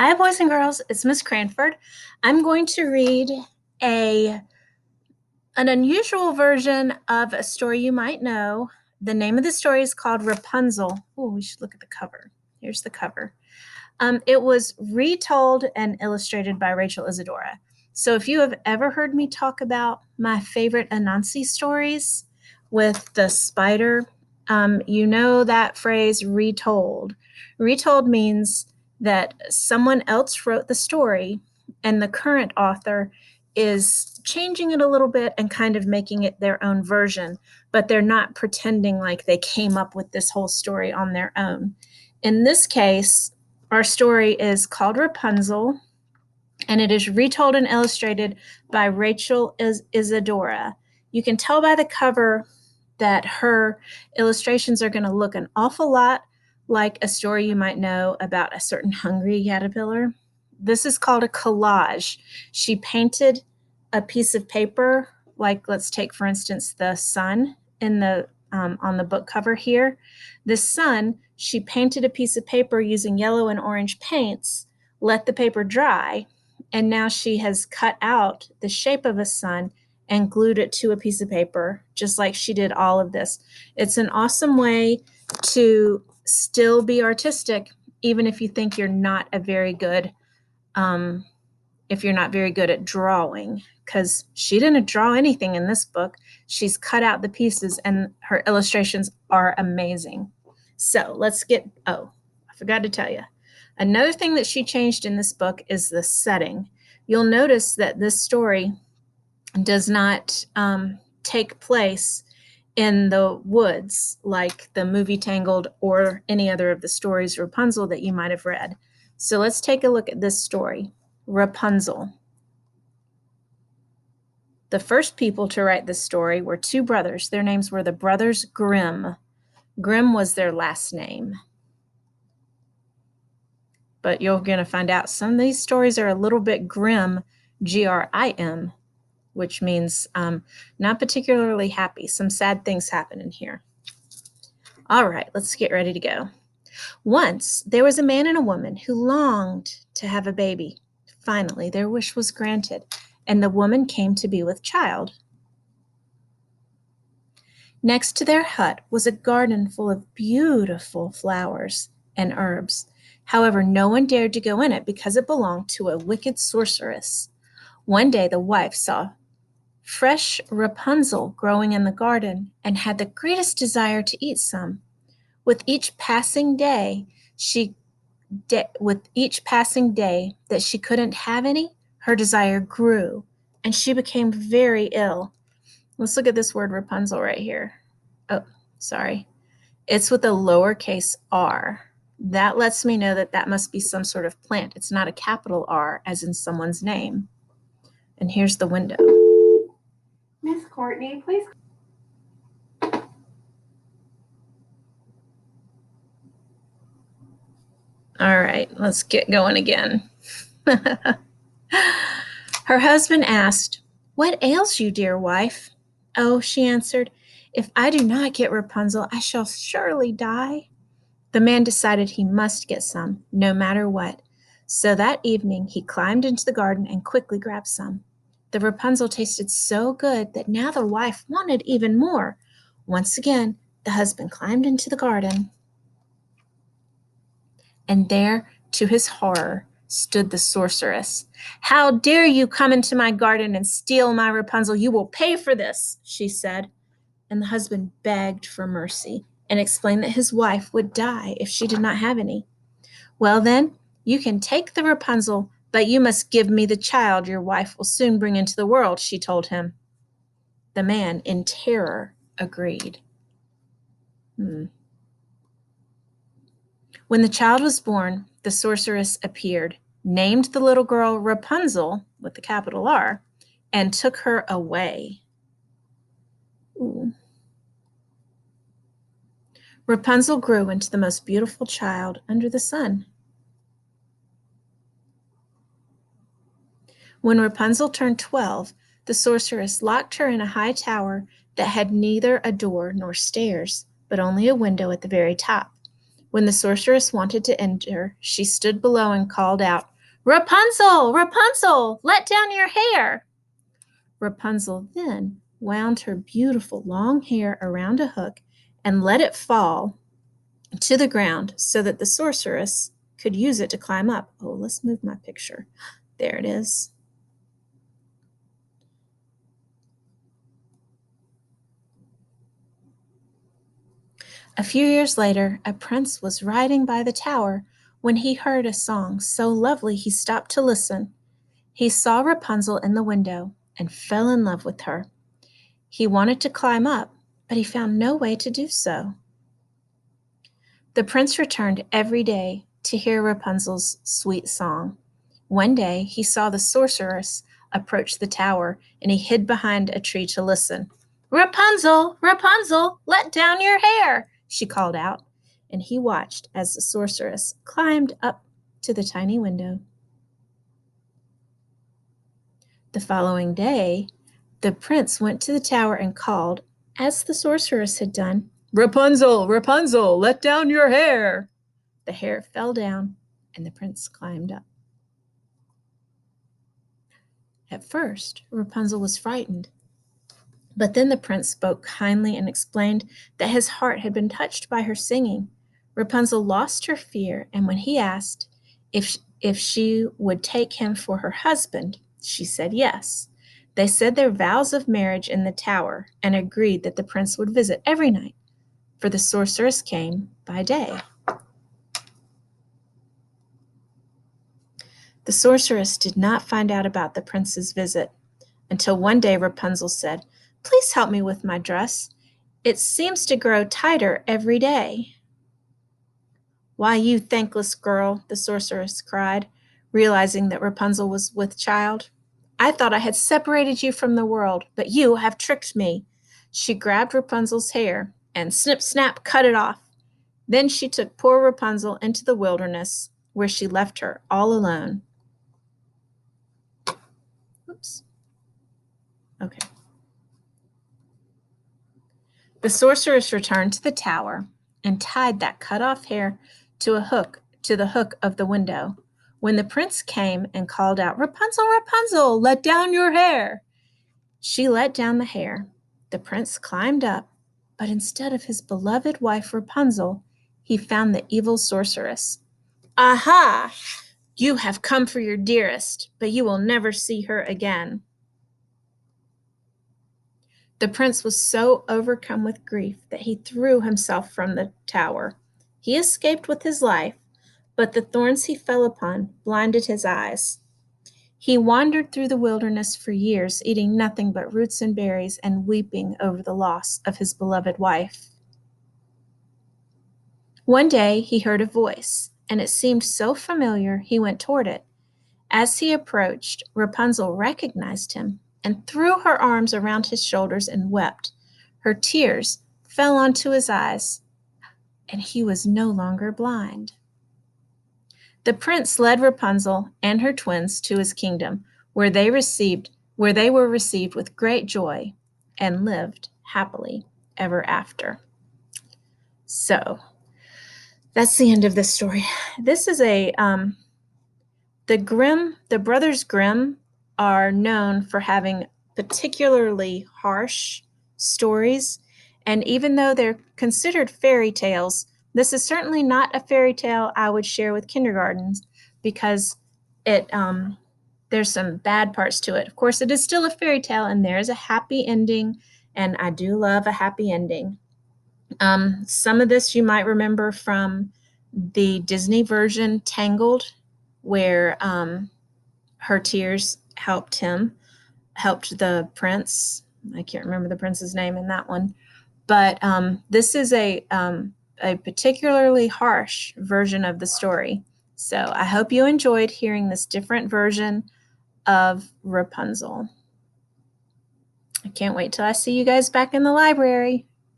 Hi, boys and girls. It's Miss Cranford. I'm going to read a an unusual version of a story you might know. The name of the story is called Rapunzel. Oh, we should look at the cover. Here's the cover. It was retold and illustrated by Rachel Isadora. So if you have ever heard me talk about my favorite Anansi stories with the spider, you know that phrase retold. Retold means that someone else wrote the story and the current author is changing it a little bit and kind of making it their own version, but they're not pretending like they came up with this whole story on their own. In this case, our story is called Rapunzel, and it is retold and illustrated by Rachel Isadora. You can tell by the cover that her illustrations are going to look an awful lot like a story you might know about a certain hungry caterpillar. This is called a collage. She painted a piece of paper, like let's take, for instance, the sun in the on the book cover here. The sun, she painted a piece of paper using yellow and orange paints, let the paper dry, and now she has cut out the shape of a sun and glued it to a piece of paper, just like she did all of this. It's an awesome way to still be artistic, even if you think you're not a very good, if you're not very good at drawing, because she didn't draw anything in this book. She's cut out the pieces, and her illustrations are amazing. So let's get, oh, I forgot to tell you. Another thing that she changed in this book is the setting. You'll notice that this story does not take place in the woods like the movie Tangled or any other of the stories Rapunzel that you might have read. So let's take a look at this story, Rapunzel. The first people to write this story were two brothers. Their names were the Brothers Grimm. Grimm was their last name. But you're going to find out some of these stories are a little bit grim, Grim, which means not particularly happy. Some sad things happen in here. All right, let's get ready to go. Once there was a man and a woman who longed to have a baby. Finally, their wish was granted, and the woman came to be with child. Next to their hut was a garden full of beautiful flowers and herbs. However, no one dared to go in it because it belonged to a wicked sorceress. One day the wife saw fresh Rapunzel growing in the garden and had the greatest desire to eat some. With each passing day that she couldn't have any, her desire grew, and she became very ill. Let's look at this word Rapunzel right here. Oh, sorry. It's with a lowercase r. That lets me know that that must be some sort of plant. It's not a capital R as in someone's name. And here's the window. Miss Courtney, please. All right, let's get going again. Her husband asked, "What ails you, dear wife?" "Oh," she answered, "if I do not get Rapunzel, I shall surely die." The man decided he must get some, no matter what. So that evening he climbed into the garden and quickly grabbed some. The Rapunzel tasted so good that now the wife wanted even more. Once again, the husband climbed into the garden, and there, to his horror, stood the sorceress. "How dare you come into my garden and steal my Rapunzel? You will pay for this," she said. And the husband begged for mercy and explained that his wife would die if she did not have any. "Well, then, you can take the Rapunzel, but you must give me the child your wife will soon bring into the world," she told him. The man, in terror, agreed. When the child was born, the sorceress appeared, named the little girl Rapunzel, with the capital R, and took her away. Ooh. Rapunzel grew into the most beautiful child under the sun. When Rapunzel turned 12, the sorceress locked her in a high tower that had neither a door nor stairs, but only a window at the very top. When the sorceress wanted to enter, she stood below and called out, "Rapunzel, Rapunzel, let down your hair." Rapunzel then wound her beautiful long hair around a hook and let it fall to the ground so that the sorceress could use it to climb up. Oh, let's move my picture. There it is. A few years later, a prince was riding by the tower when he heard a song so lovely he stopped to listen. He saw Rapunzel in the window and fell in love with her. He wanted to climb up, but he found no way to do so. The prince returned every day to hear Rapunzel's sweet song. One day he saw the sorceress approach the tower, and he hid behind a tree to listen. "Rapunzel, Rapunzel, let down your hair," she called out, and he watched as the sorceress climbed up to the tiny window. The following day, the prince went to the tower and called, as the sorceress had done, "Rapunzel, Rapunzel, let down your hair." The hair fell down, and the prince climbed up. At first, Rapunzel was frightened, but then the prince spoke kindly and explained that his heart had been touched by her singing. Rapunzel lost her fear, and when he asked if she would take him for her husband, she said yes. They said their vows of marriage in the tower and agreed that the prince would visit every night, for the sorceress came by day. The sorceress did not find out about the prince's visit until one day Rapunzel said, "Please help me with my dress. It seems to grow tighter every day." "Why, you thankless girl," the sorceress cried, realizing that Rapunzel was with child. "I thought I had separated you from the world, but you have tricked me." She grabbed Rapunzel's hair and snip, snap, cut it off. Then she took poor Rapunzel into the wilderness, where she left her all alone. Oops. Okay. The sorceress returned to the tower and tied that cut-off hair to the hook of the window. When the prince came and called out, "Rapunzel, Rapunzel, let down your hair," she let down the hair. The prince climbed up, but instead of his beloved wife Rapunzel, he found the evil sorceress. "Aha! You have come for your dearest, but you will never see her again." The prince was so overcome with grief that he threw himself from the tower. He escaped with his life, but the thorns he fell upon blinded his eyes. He wandered through the wilderness for years, eating nothing but roots and berries and weeping over the loss of his beloved wife. One day he heard a voice, and it seemed so familiar he went toward it. As he approached, Rapunzel recognized him and threw her arms around his shoulders and wept. Her tears fell onto his eyes, and he was no longer blind. The prince led Rapunzel and her twins to his kingdom, where they were received with great joy and lived happily ever after. So that's the end of this story. This is the brothers Grimm are known for having particularly harsh stories, and even though they're considered fairy tales, this is certainly not a fairy tale I would share with kindergartens because there's some bad parts to it. Of course, it is still a fairy tale, and there is a happy ending, and I do love a happy ending. Some of this you might remember from the Disney version, Tangled, where her tears helped the prince. I can't remember the prince's name in that one, but this is a particularly harsh version of the story. So I hope you enjoyed hearing this different version of Rapunzel. I can't wait till I see you guys back in the library.